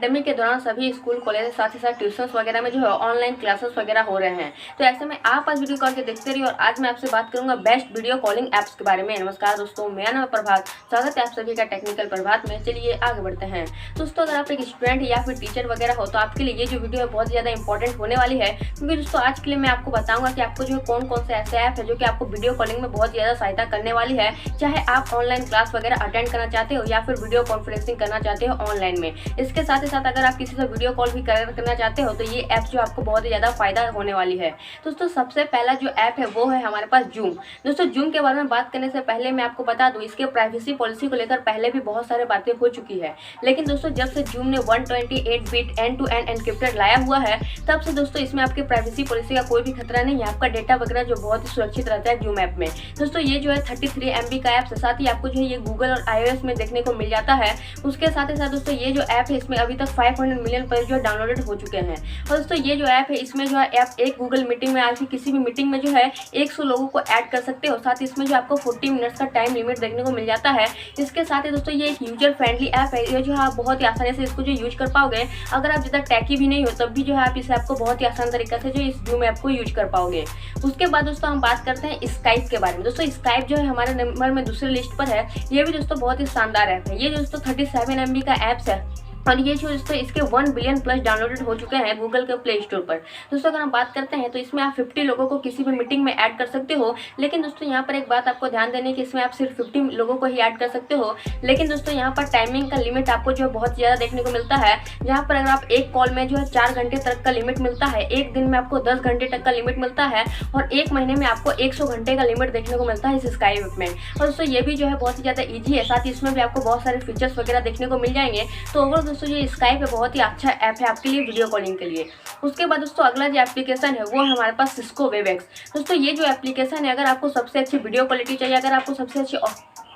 Pandemic के दौरान सभी स्कूल कॉलेज साथ ही साथ ट्यूशंस वगैरह में जो है ऑनलाइन क्लासेस वगैरह हो रहे हैं। तो ऐसे में आप आज वीडियो कॉल के देखते रहिए और आज मैं आपसे बात करूंगा बेस्ट वीडियो कॉलिंग ऐप्स के बारे में। नमस्कार दोस्तों, मेरा नाम है प्रभात, स्वागत है आप सभी का टेक्निकल प्रभात में। चलिए आगे बढ़ते हैं। दोस्तों, अगर आप एक स्टूडेंट या फिर टीचर वगैरह हो तो आपके लिए ये जो वीडियो है बहुत ज़्यादा इंपॉर्टेंट होने वाली है, क्योंकि दोस्तों आज के लिए मैं आपको बताऊंगा कि आपको जो कौन कौन से ऐसे ऐप है जो कि आपको वीडियो कॉलिंग में बहुत ज़्यादा सहायता करने वाली है, चाहे आप ऑनलाइन क्लास वगैरह अटेंड करना चाहते हो या फिर वीडियो कॉन्फ्रेंसिंग करना चाहते हो ऑनलाइन में। इसके साथ ही साथ अगर आप किसी से वीडियो कॉल भी करना चाहते हो तो ये ऐप जो आपको बहुत ही ज़्यादा फायदा होने वाली है। दोस्तों, सबसे पहला जो ऐप है वो है हमारे पास जूम। दोस्तों, जूम के बारे में बात करने से पहले मैं आपको बता दूं, इसके प्राइवेसी पॉलिसी को लेकर पहले भी बहुत सारे बातें हो चुकी है, लेकिन दोस्तों जब से जूम ने 128 bit end to end encrypted लाया हुआ है तब से दोस्तों इसमें आपकी प्राइवेसी पॉलिसी का कोई भी खतरा नहीं है। आपका डेटा वगैरह जो बहुत ही सुरक्षित रहता है जूम ऐप में। दोस्तों, ये जो है 33 MB का ऐप है, साथ ही आपको जो है ये गूगल और iOS में देखने को मिल जाता है। उसके साथ ही साथ दोस्तों ये जो ऐप है इसमें अभी तक 500 मिलियन पर जो है डाउनलोडेड हो चुके हैं। और दोस्तों ये जो ऐप है इसमें जो है आप एक गूगल मीटिंग में आपकी किसी भी मीटिंग में जो है 100 लोगों को ऐड कर सकते हो। साथ ही इसमें जो आपको 40 मिनट्स का टाइम लिमिट देखने को मिल जाता है। इसके साथ ही दोस्तों ये एक यूजर फ्रेंडली ऐप है, ये जो है आप बहुत ही आसानी से इसको जो यूज कर पाओगे। अगर आप ज़्यादा टैकी भी नहीं हो तब भी जो है आप इस ऐप को बहुत ही आसान तरीके से जो इस जूम ऐप को यूज कर पाओगे। उसके बाद दोस्तों हम बात करते हैं स्काइप के बारे में। दोस्तों स्काइप जो है हमारे नंबर में दूसरे लिस्ट पर है। ये भी दोस्तों बहुत ही शानदार ऐप है। ये दोस्तों 37 MB का ऐप्स है और ये जो दोस्तों इसके 1 बिलियन प्लस डाउनलोडेड हो चुके हैं गूगल के प्ले स्टोर पर। दोस्तों अगर हम बात करते हैं तो इसमें आप 50 लोगों को किसी भी मीटिंग में ऐड कर सकते हो, लेकिन दोस्तों यहाँ पर एक बात आपको ध्यान देने की, इसमें आप सिर्फ 50 लोगों को ही ऐड कर सकते हो। लेकिन दोस्तों यहाँ पर टाइमिंग का लिमिट आपको जो है बहुत ज़्यादा देखने को मिलता है, जहाँ पर अगर आप एक कॉल में जो है 4 घंटे तक का लिमिट मिलता है, एक दिन में आपको 10 घंटे तक का लिमिट मिलता है और एक महीने में आपको 100 घंटे का लिमिट देखने को मिलता है इस स्काइप में। और दोस्तों ये भी जो है बहुत ही ज़्यादा ईजी है, साथ ही इसमें भी आपको बहुत सारे फीचर्स वगैरह देखने को मिल जाएंगे। तो ओवरऑल दोस्तों ये स्काइप बहुत ही अच्छा ऐप है आपके लिए वीडियो कॉलिंग के लिए। उसके बाद दोस्तों अगला जो एप्लीकेशन है वो है हमारे पास सिस्को वेबएक्स। दोस्तों ये जो एप्लीकेशन है, अगर आपको सबसे अच्छी वीडियो क्वालिटी चाहिए, अगर आपको सबसे अच्छी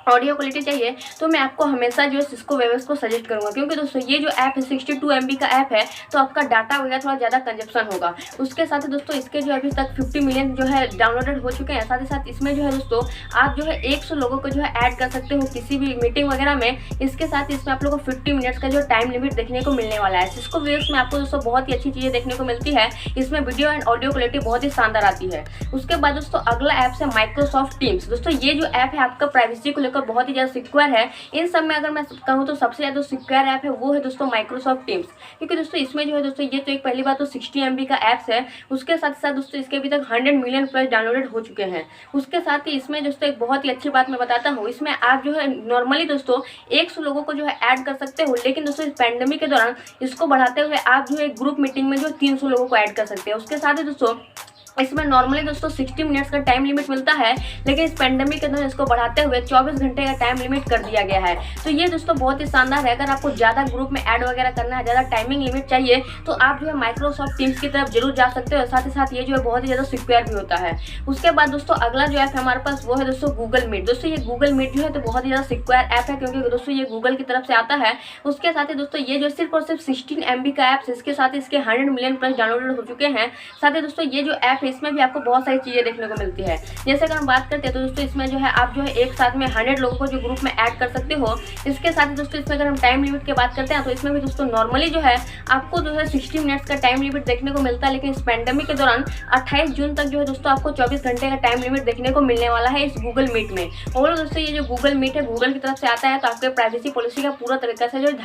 ऑडियो क्वालिटी चाहिए तो मैं आपको हमेशा जो है सिस्को वेबएक्स को सजेस्ट करूंगा, क्योंकि दोस्तों ये जो ऐप है 62 MB का ऐप है, तो आपका डाटा वगैरह थोड़ा ज़्यादा कंजप्शन होगा। उसके साथ ही दोस्तों इसके जो अभी तक 50 मिलियन जो है डाउनलोडेड हो चुके हैं। साथ ही साथ इसमें जो है दोस्तों आप जो है 100 लोगों को जो है ऐड कर सकते हो किसी भी मीटिंग वगैरह में। इसके साथ इसमें आप लोगों को 50 मिनट्स का जो टाइम लिमिट देखने को मिलने वाला है। सिस्को वेबएक्स में आपको दोस्तों बहुत ही अच्छी चीज़ें देखने को मिलती है। इसमें वीडियो एंड ऑडियो क्वालिटी बहुत ही शानदार आती है। उसके बाद दोस्तों अगला ऐप है माइक्रोसॉफ्ट टीम्स। दोस्तों ये जो ऐप है आपका प्राइवेसी को लेकर बहुत ही ज़्यादा सिक्योर है। इन सब में अगर मैं कहूँ तो सबसे ज़्यादा सिक्योर ऐप है वो है दोस्तों माइक्रोसॉफ्ट टीम्स, क्योंकि दोस्तों इसमें जो है दोस्तों ये तो एक पहली बात तो 60 MB का ऐप्स है। उसके साथ साथ दोस्तों इसके अभी तक 100 मिलियन प्लस डाउनलोडेड हो चुके हैं। उसके साथ ही इसमें दोस्तों एक बहुत ही अच्छी बात मैं बताता हूँ, इसमें आप जो है नॉर्मली दोस्तों 100 लोगों को जो है ऐड कर सकते हो, लेकिन दोस्तों इस पैंडेमिक के दौरान इसको बढ़ाते हुए आप जो है ग्रुप मीटिंग में जो 300 लोगों को ऐड कर सकते हैं। उसके साथ ही दोस्तों इसमें नॉर्मली दोस्तों 60 मिनट्स का टाइम लिमिट मिलता है, लेकिन इस पेंडेमिक के दौरान इसको बढ़ाते हुए 24 घंटे का टाइम लिमिट कर दिया गया है। तो ये दोस्तों बहुत ही शानदार है। अगर आपको ज़्यादा ग्रुप में ऐड वगैरह करना है, ज़्यादा टाइमिंग लिमिट चाहिए, तो आप जो है माइक्रोसॉफ्ट टीम्स की तरफ जरूर जा सकते हो। साथ ही साथ ये जो है बहुत ही ज़्यादा सिक्योर भी होता है। उसके बाद दोस्तों अगला जो ऐप है हमारे पास वो है दोस्तों गूगल मीट। दोस्तों ये गूगल मीट जो है तो बहुत ही ज़्यादा सिक्योर ऐप है, क्योंकि दोस्तों ये गूगल की तरफ से आता है। उसके साथ ही दोस्तों ये जो सिर्फ और सिर्फ 16 MB का ऐप है, इसके साथ ही इसके 100 मिलियन प्लस डाउनलोडेड हो चुके हैं। साथ ही दोस्तों ये जो ऐप है इसमें भी आपको बहुत सारी चीज़ें देखने को मिलती है। जैसे अगर हम बात करते हैं तो दोस्तों इसमें जो है आप जो है एक साथ में 100 लोगों को जो ग्रुप में ऐड कर सकते हो। इसके साथ ही दोस्तों इसमें अगर हम टाइम लिमिट की बात करते हैं तो इसमें भी दोस्तों नॉर्मली जो है आपको जो है 60 मिनट्स का टाइम लिमिट देखने को मिलता है, लेकिन इस पैंडेमिक के दौरान 28 जून तक जो है दोस्तों आपको 24 घंटे का टाइम लिमिट देखने को मिलने वाला है इस गूगल मीट में। और दोस्तों ये जो गूगल मीट है गूगल की तरफ से आता है, तो आपके प्राइवेसी पॉलिसी का पूरा तरीका से जो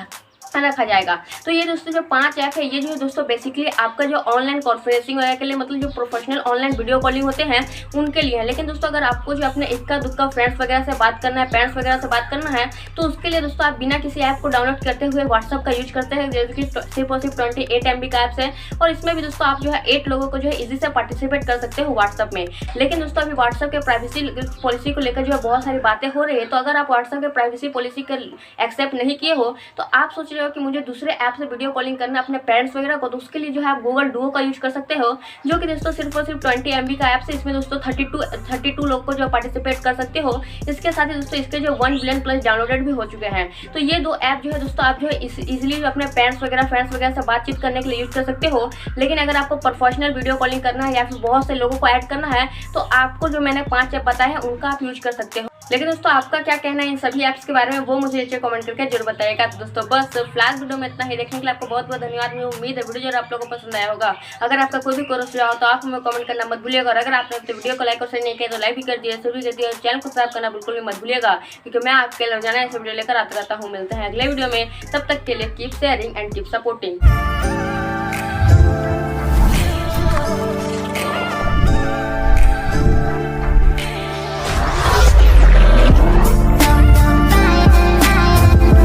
रखा जाएगा। तो ये दोस्तों जो 5 ऐप है ये जो है दोस्तों बेसिकली आपका जो ऑनलाइन कॉन्फ्रेंसिंग वगैरह के लिए, मतलब जो प्रोफेशनल ऑनलाइन वीडियो कॉलिंग होते हैं उनके लिए है। लेकिन दोस्तों अगर आपको जो अपने इक्का दुक्का फ्रेंड्स वगैरह से बात करना है, पेरेंट्स वगैरह से बात करना है, तो उसके लिए दोस्तों आप बिना किसी ऐप को डाउनलोड करते हुए व्हाट्सअप का यूज करते हैं, जैसे कि सिर्फ और सिर्फ 28 MB का ऐप्स है। और इसमें भी दोस्तों आप जो है 8 लोगों को जो है इजी से पार्टिसिपेट कर सकते हो व्हाट्सअप में। लेकिन दोस्तों अभी व्हाट्सअप के प्राइवेसी पॉलिसी को लेकर जो है बहुत सारी बातें हो रही है, तो अगर आप व्हाट्सअप के प्राइवेसी पॉलिसी का एक्सेप्ट नहीं किए हो तो आप सोच रहे हो कि मुझे दूसरे ऐप से वीडियो कॉलिंग करना अपने पेरेंट्स वगैरह को, तो उसके लिए जो है आप गूगल डुओ का यूज कर सकते हो, जो कि दोस्तों सिर्फ और सिर्फ 20 MB का ऐप है। इसमें दोस्तों 32 लोग को जो पार्टिसिपेट कर सकते हो। इसके साथ ही दोस्तों इसके जो 1 बिलियन प्लस डाउनलोडेड भी हो चुके हैं। तो ये 2 ऐप जो है दोस्तों आप जो है इजीली अपने पेरेंट्स वगैरह फ्रेंड्स वगैरह से बातचीत करने के लिए यूज कर सकते हो। लेकिन अगर आपको प्रोफेशनल वीडियो कॉलिंग करना है या फिर बहुत से लोगों को ऐड करना है, तो आपको जो मैंने 5 ऐप बताए हैं उनका आप यूज कर सकते हो। लेकिन दोस्तों आपका क्या कहना है इन सभी ऐप्स के बारे में, वो मुझे नीचे कमेंट करके जरूर बताइएगा। तो दोस्तों बस फिलहाल वीडियो में इतना ही। देखने के लिए आपको बहुत बहुत धन्यवाद। मुझे उम्मीद है वीडियो जो आप लोगों को पसंद आया होगा। अगर आपका कोई भी कोई सुझाव हो तो आप हमें कमेंट करना मत भूलिएगा। और अगर आपने अपने वीडियो को लाइक और शेयर नहीं किया तो लाइक भी कर दिए, शेयर भी कर दिए और चैनल को सब्सक्राइब करना बिल्कुल भी मत भूलिएगा, क्योंकि मैं आपके लिए रोजाना ऐसे वीडियो लेकर आता रहता हूँ। मिलते हैं अगले वीडियो में, तब तक के लिए keep sharing and keep supporting.